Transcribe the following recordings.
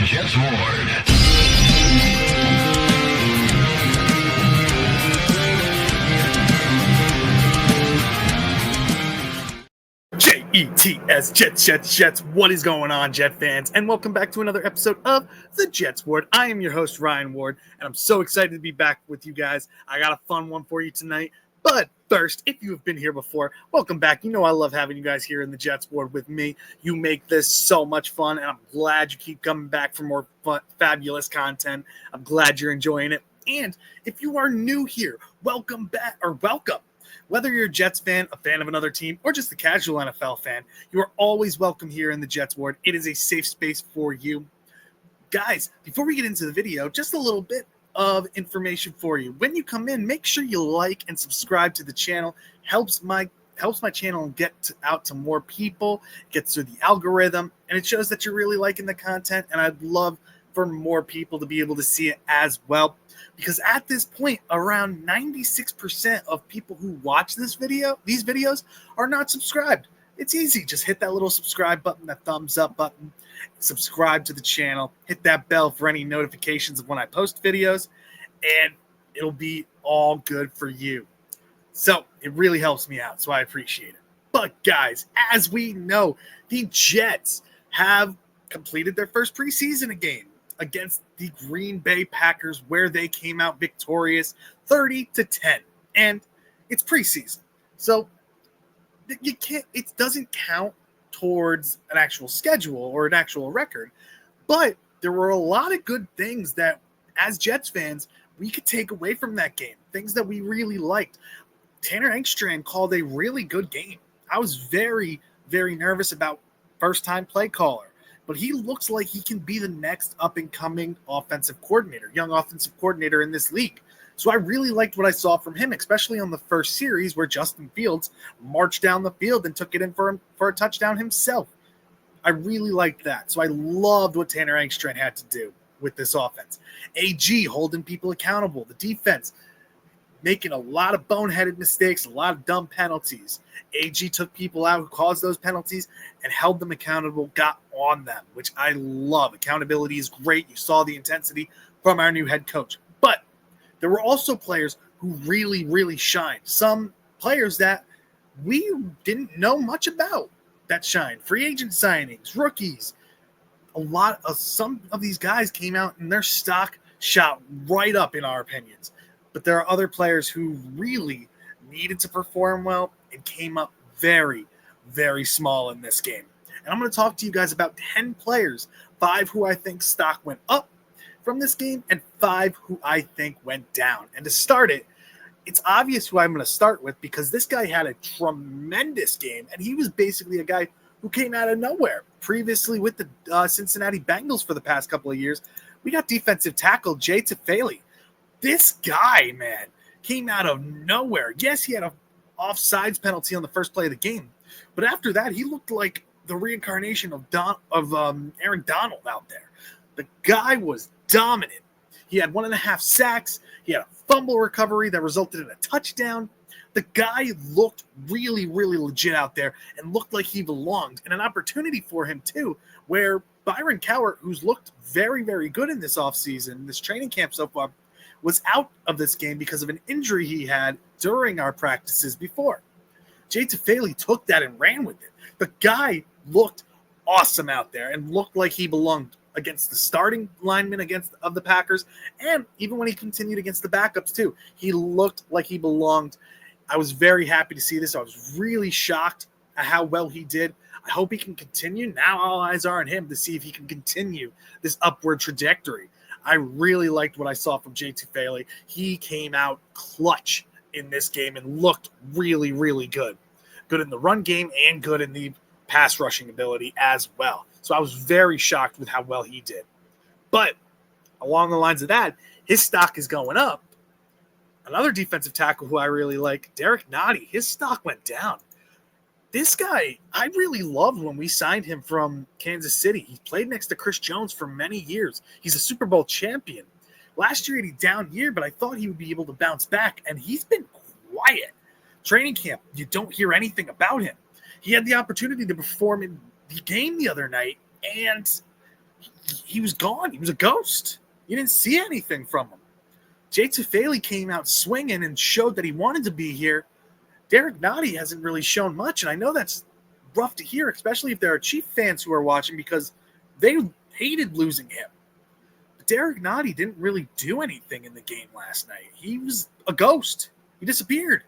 Jets Ward. Jets, Jets. What is going on, Jet fans? And welcome back to another episode of the Jets Ward. I am your host, Ryan Ward, and I'm so excited to be back with you guys. I got a fun one for you tonight. But first, if you have been here before, welcome back. You know I love having you guys here in the Jets Ward with me. You make this so much fun, and I'm glad you keep coming back for more fun, fabulous content. I'm glad you're enjoying it. And if you are new here, welcome back, or welcome. Whether you're a Jets fan, a fan of another team, or just a casual NFL fan, you are always welcome here in the Jets Ward. It is a safe space for you. Guys, before we get into the video, just a little bit of information for you. When you come in, make sure you like and subscribe to the channel. Helps my channel get out to more people, gets through the algorithm, and it shows that you're really liking the content, and I'd love for more people to be able to see it as well. Because at this point, around 96% of people who watch these videos are not subscribed. It's easy. Just hit that little subscribe button, that thumbs up button, subscribe to the channel, hit that bell for any notifications of when I post videos, and it'll be all good for you. So it really helps me out, so I appreciate it. But guys, as we know, the Jets have completed their first preseason game against the Green Bay Packers, where they came out victorious 30-10. And it's preseason. So it doesn't count towards an actual schedule or an actual record. But there were a lot of good things that, as Jets fans, we could take away from that game. Things that we really liked. Tanner Engstrand called a really good game. I was very, very nervous about first-time play caller. But he looks like he can be the next up-and-coming offensive coordinator, young offensive coordinator in this league. So I really liked what I saw from him, especially on the first series where Justin Fields marched down the field and took it in for a touchdown himself. I really liked that. So I loved what Tanner Engstrand had to do with this offense. AG holding people accountable, the defense making a lot of boneheaded mistakes, a lot of dumb penalties. AG took people out who caused those penalties and held them accountable, got on them, which I love. Accountability is great. You saw the intensity from our new head coach. But there were also players who really, really shined. Some players that we didn't know much about that shined. Free agent signings, rookies. Some of these guys came out and their stock shot right up in our opinions. But there are other players who really needed to perform well and came up very, very small in this game. And I'm going to talk to you guys about 10 players, 5 who I think stock went up from this game and 5 who I think went down. And to start it, it's obvious who I'm going to start with because this guy had a tremendous game, and he was basically a guy who came out of nowhere. Previously with the Cincinnati Bengals for the past couple of years, we got defensive tackle Jay Tufele. This guy, man, came out of nowhere. Yes, he had an offsides penalty on the first play of the game, but after that, he looked like the reincarnation of Aaron Donald out there. The guy was dominant. He had 1.5 sacks. He had a fumble recovery that resulted in a touchdown. The guy looked really, really legit out there and looked like he belonged. And an opportunity for him, too, where Byron Cowart, who's looked very, very good in this offseason, this training camp so far, was out of this game because of an injury he had during our practices before. Jay Tufele took that and ran with it. The guy looked awesome out there and looked like he belonged against the starting linemen of the Packers, and even when he continued against the backups too. He looked like he belonged. I was very happy to see this. I was really shocked at how well he did. I hope he can continue. Now all eyes are on him to see if he can continue this upward trajectory. I really liked what I saw from Jay Tufele. He came out clutch in this game and looked really, really good. Good in the run game and good in the pass rushing ability as well. So I was very shocked with how well he did. But along the lines of that, his stock is going up. Another defensive tackle who I really like, Derek Nottie, his stock went down. This guy, I really loved when we signed him from Kansas City. He played next to Chris Jones for many years. He's a Super Bowl champion. Last year he had a down year, but I thought he would be able to bounce back, and he's been quiet. Training camp, you don't hear anything about him. He had the opportunity to perform in the game the other night, and he was gone. He was a ghost. You didn't see anything from him. Jay Tufele came out swinging and showed that he wanted to be here. Derek Nottie hasn't really shown much, and I know that's rough to hear, especially if there are Chief fans who are watching because they hated losing him. But Derek Nottie didn't really do anything in the game last night. He was a ghost. He disappeared.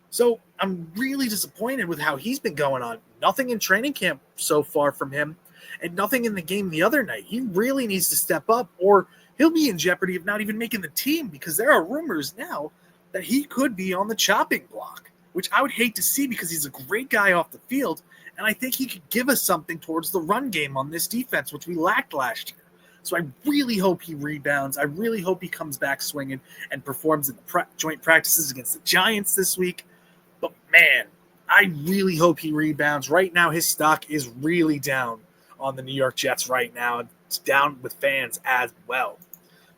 So I'm really disappointed with how he's been going on. Nothing in training camp so far from him, and nothing in the game the other night. He really needs to step up, or he'll be in jeopardy of not even making the team, because there are rumors now that he could be on the chopping block, which I would hate to see because he's a great guy off the field, and I think he could give us something towards the run game on this defense, which we lacked last year. So I really hope he rebounds. I really hope he comes back swinging and performs in the joint practices against the Giants this week. But, man, I really hope he rebounds. Right now, his stock is really down on the New York Jets right now. It's down with fans as well.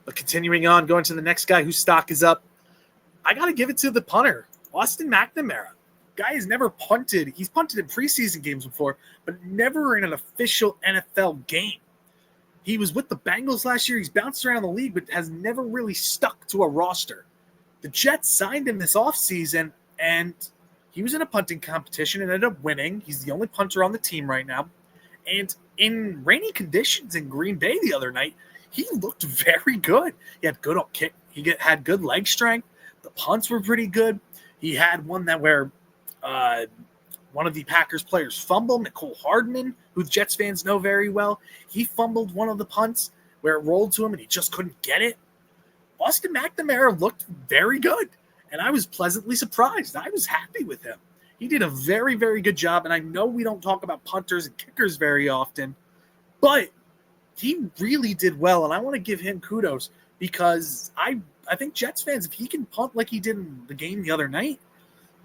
But continuing on, going to the next guy whose stock is up, I got to give it to the punter, Austin McNamara. Guy has never punted. He's punted in preseason games before, but never in an official NFL game. He was with the Bengals last year. He's bounced around the league, but has never really stuck to a roster. The Jets signed him this offseason, and he was in a punting competition and ended up winning. He's the only punter on the team right now. And in rainy conditions in Green Bay the other night, he looked very good. He had good kick. He had good leg strength. The punts were pretty good. He had one that where one of the Packers players fumbled, Nicole Hardman, who Jets fans know very well. He fumbled one of the punts where it rolled to him and he just couldn't get it. Austin McNamara looked very good, and I was pleasantly surprised. I was happy with him. He did a very, very good job, and I know we don't talk about punters and kickers very often, but he really did well, and I want to give him kudos because I think Jets fans, if he can punt like he did in the game the other night,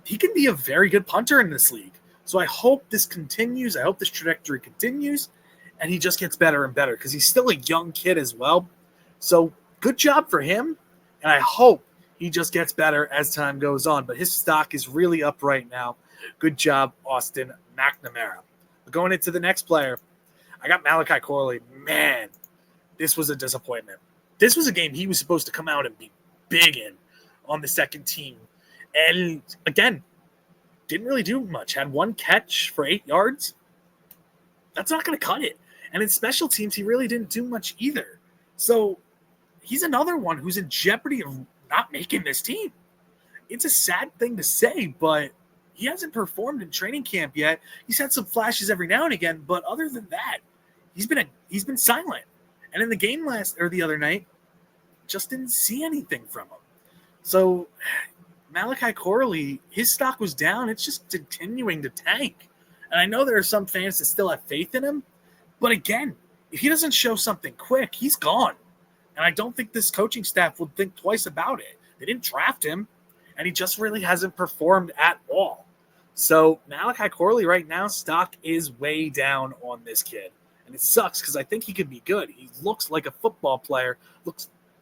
he can be a very good punter in this league. So I hope this continues. I hope this trajectory continues, and he just gets better and better because he's still a young kid as well. So good job for him, and I hope he just gets better as time goes on. But his stock is really up right now. Good job, Austin McNamara. But going into the next player, I got Malachi Corley. Man, this was a disappointment. This was a game he was supposed to come out and be big in on the second team. And again, didn't really do much. Had one catch for 8 yards. That's not going to cut it. And in special teams, he really didn't do much either. So he's another one who's in jeopardy of not making this team. It's a sad thing to say, but he hasn't performed in training camp yet. He's had some flashes every now and again, but other than that, he's been silent. And in the game the other night, just didn't see anything from him. So Malachi Corley, his stock was down. It's just continuing to tank. And I know there are some fans that still have faith in him, but again, if he doesn't show something quick, he's gone. And I don't think this coaching staff would think twice about it. They didn't draft him, and he just really hasn't performed at all. So Malachi Corley right now, stock is way down on this kid. And it sucks because I think he could be good. He looks like a football player.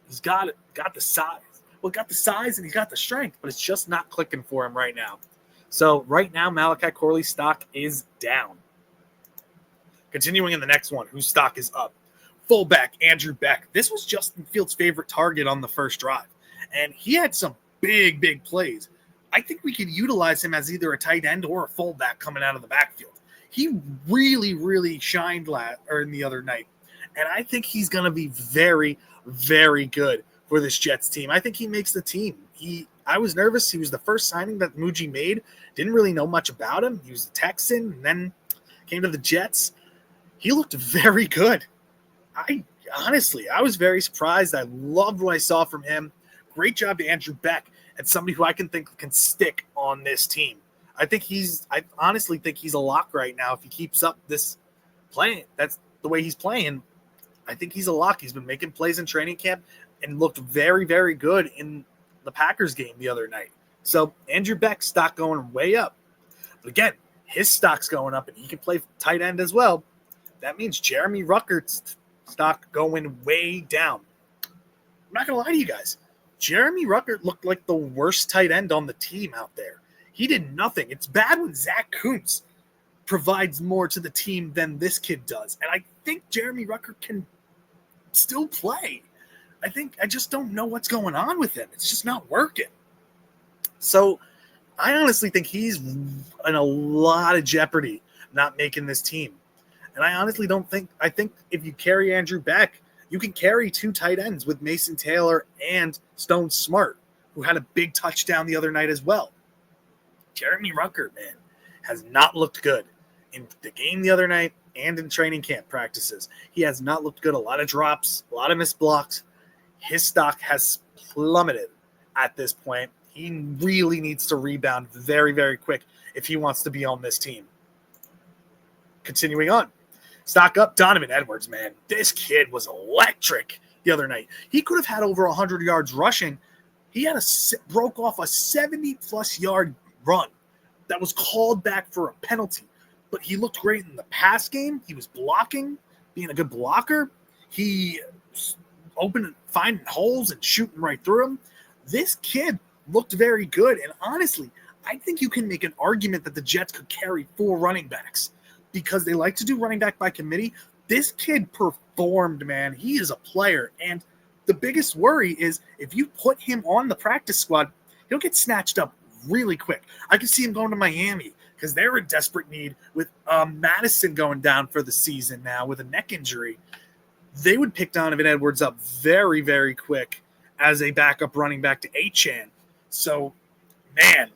He's got the size. Well, got the size and he's got the strength, but it's just not clicking for him right now. So right now, Malachi Corley's stock is down. Continuing in the next one, whose stock is up. Fullback Andrew Beck. This was Justin Fields' favorite target on the first drive. And he had some big, big plays. I think we could utilize him as either a tight end or a fullback coming out of the backfield. He really, really shined in the other night. And I think he's going to be very, very good for this Jets team. I think he makes the team. I was nervous. He was the first signing that Muji made. Didn't really know much about him. He was a Texan and then came to the Jets. He looked very good. I was very surprised. I loved what I saw from him. Great job to Andrew Beck and somebody who I can think can stick on this team. I honestly think he's a lock right now. If he keeps up this playing, that's the way he's playing. I think he's a lock. He's been making plays in training camp and looked very, very good in the Packers game the other night. So Andrew Beck's stock going way up. But again, his stock's going up and he can play tight end as well. That means Jeremy Ruckert's stock going way down. I'm not going to lie to you guys. Jeremy Ruckert looked like the worst tight end on the team out there. He did nothing. It's bad when Zach Kuntz provides more to the team than this kid does. And I think Jeremy Rucker can still play. I just don't know what's going on with him. It's just not working. So I honestly think he's in a lot of jeopardy not making this team. And I honestly I think if you carry Andrew Beck, you can carry 2 tight ends with Mason Taylor and Stone Smart, who had a big touchdown the other night as well. Jeremy Rucker, man, has not looked good in the game the other night and in training camp practices. He has not looked good. A lot of drops, a lot of missed blocks. His stock has plummeted at this point. He really needs to rebound very, very quick if he wants to be on this team. Continuing on. Stock up, Donovan Edwards, man. This kid was electric the other night. He could have had over 100 yards rushing. He had broke off a 70-plus yard run that was called back for a penalty. But he looked great in the pass game. He was blocking, being a good blocker. He finding holes and shooting right through them. This kid looked very good. And honestly, I think you can make an argument that the Jets could carry 4 running backs because they like to do running back by committee. This kid performed, man. He is a player. And the biggest worry is if you put him on the practice squad, he'll get snatched up really quick. I can see him going to Miami because they're in desperate need with Madison going down for the season now with a neck injury. They would pick Donovan Edwards up very, very quick as a backup running back to Achane. So, man,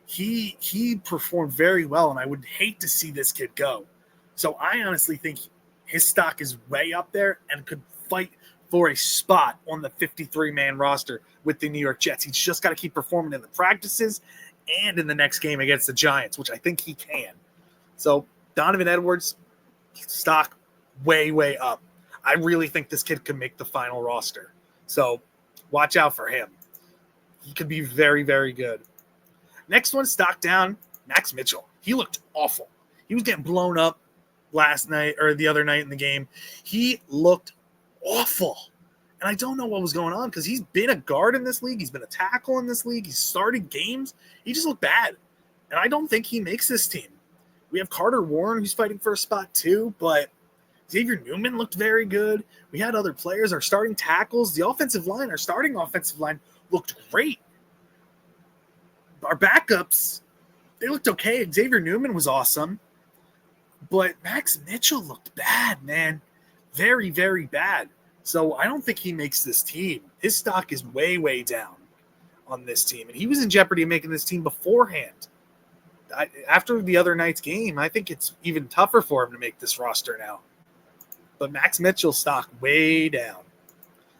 he performed very well, and I would hate to see this kid go. So I honestly think his stock is way up there and could fight for a spot on the 53-man roster with the New York Jets. He's just got to keep performing in the practices and in the next game against the Giants, which I think he can. So Donovan Edwards, stock way, way up. I really think this kid can make the final roster. So watch out for him. He could be very, very good. Next one, stock down, Max Mitchell. He looked awful. He was getting blown up last night or the other night in the game. He looked awful. And I don't know what was going on because he's been a guard in this league. He's been a tackle in this league. He's started games. He just looked bad. And I don't think he makes this team. We have Carter Warren who's fighting for a spot too, but Xavier Newman looked very good. We had other players. Our starting tackles, the offensive line, our starting offensive line looked great. Our backups, they looked okay. Xavier Newman was awesome. But Max Mitchell looked bad, man. Very, very bad. So I don't think he makes this team. His stock is way, way down on this team. And he was in jeopardy of making this team beforehand. After the other night's game, I think it's even tougher for him to make this roster now. But Max Mitchell's stock way down.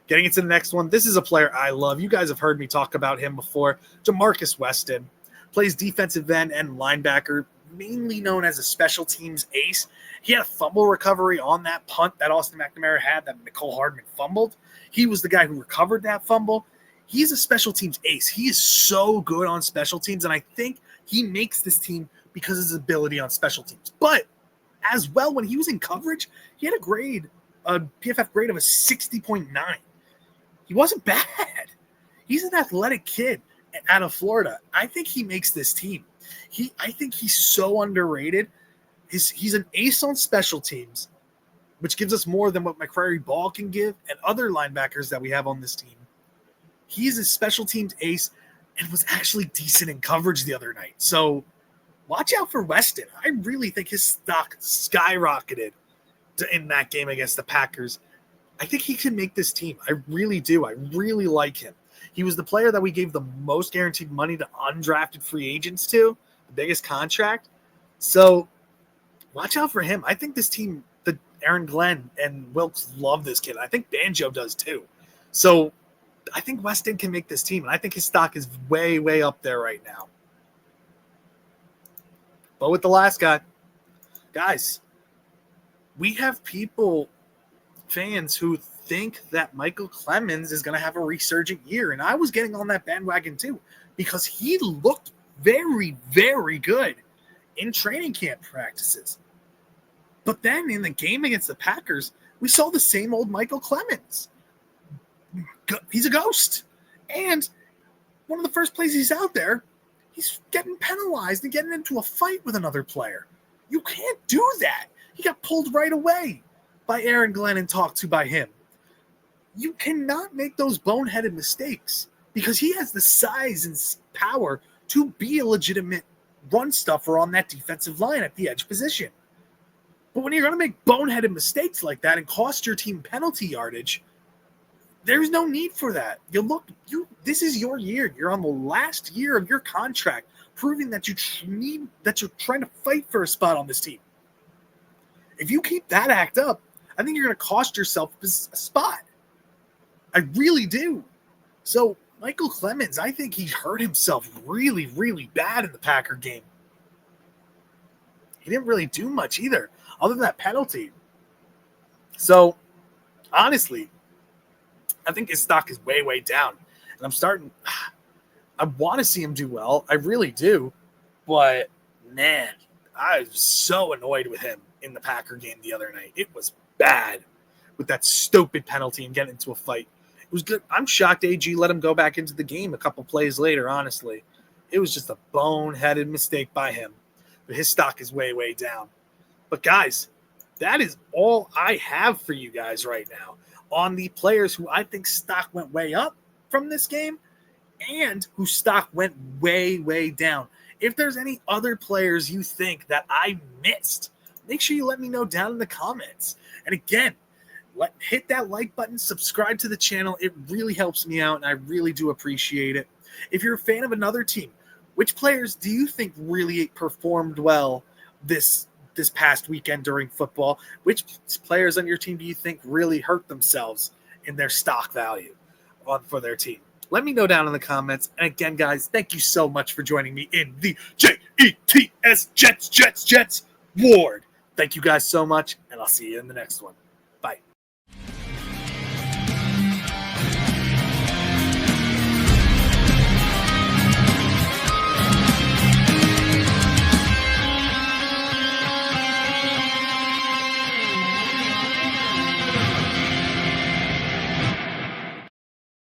Getting into the next one, this is a player I love. You guys have heard me talk about him before. Jamarcus Weston plays defensive end and linebacker, mainly known as a special teams ace. He had a fumble recovery on that punt that Austin McNamara had that Nicole Hardman fumbled. He was the guy who recovered that fumble. He's a special teams ace. He is so good on special teams, and I think he makes this team because of his ability on special teams. But as well, when he was in coverage, he had a PFF grade of a 60.9. He wasn't bad. He's an athletic kid out of Florida. I think he makes this team. I think he's so underrated. He's an ace on special teams, which gives us more than what McCrary Ball can give and other linebackers that we have on this team. He's a special teams ace and was actually decent in coverage the other night. So watch out for Weston. I really think his stock skyrocketed in that game against the Packers. I think he can make this team. I really do. I really like him. He was the player that we gave the most guaranteed money to undrafted free agents to, the biggest contract. So watch out for him. I think this team, Aaron Glenn and Wilkes love this kid. I think Banjo does too. So I think Weston can make this team, and I think his stock is way, way up there right now. But with the last guy, guys, we have fans who think that Michael Clemens is going to have a resurgent year. And I was getting on that bandwagon too, because he looked very, very good in training camp practices. But then in the game against the Packers, we saw the same old Michael Clemens. He's a ghost. And one of the first plays he's out there, he's getting penalized and getting into a fight with another player. You can't do that. He got pulled right away. by Aaron Glenn and talked to by him. You cannot make those boneheaded mistakes because he has the size and power to be a legitimate run stuffer on that defensive line at the edge position. But when you're going to make boneheaded mistakes like that and cost your team penalty yardage, there's no need for that. This is your year. You're on the last year of your contract, proving that you're trying to fight for a spot on this team. If you keep that act up, I think you're going to cost yourself a spot. I really do. So, Michael Clemens, I think he hurt himself really, really bad in the Packer game. He didn't really do much either, other than that penalty. So, honestly, I think his stock is way, way down. And I want to see him do well. I really do. But, man, I was so annoyed with him in the Packer game the other night. It was bad with that stupid penalty and getting into a fight. It was good. I'm shocked AG let him go back into the game a couple plays later, honestly. It was just a boneheaded mistake by him. But his stock is way, way down. But, guys, that is all I have for you guys right now on the players who I think stock went way up from this game and whose stock went way, way down. If there's any other players you think that I missed, make sure you let me know down in the comments. And again, hit that like button, subscribe to the channel. It really helps me out, and I really do appreciate it. If you're a fan of another team, which players do you think really performed well this past weekend during football? Which players on your team do you think really hurt themselves in their stock value for their team? Let me know down in the comments. And again, guys, thank you so much for joining me in the JETS Jets Ward. Thank you guys so much, and I'll see you in the next one.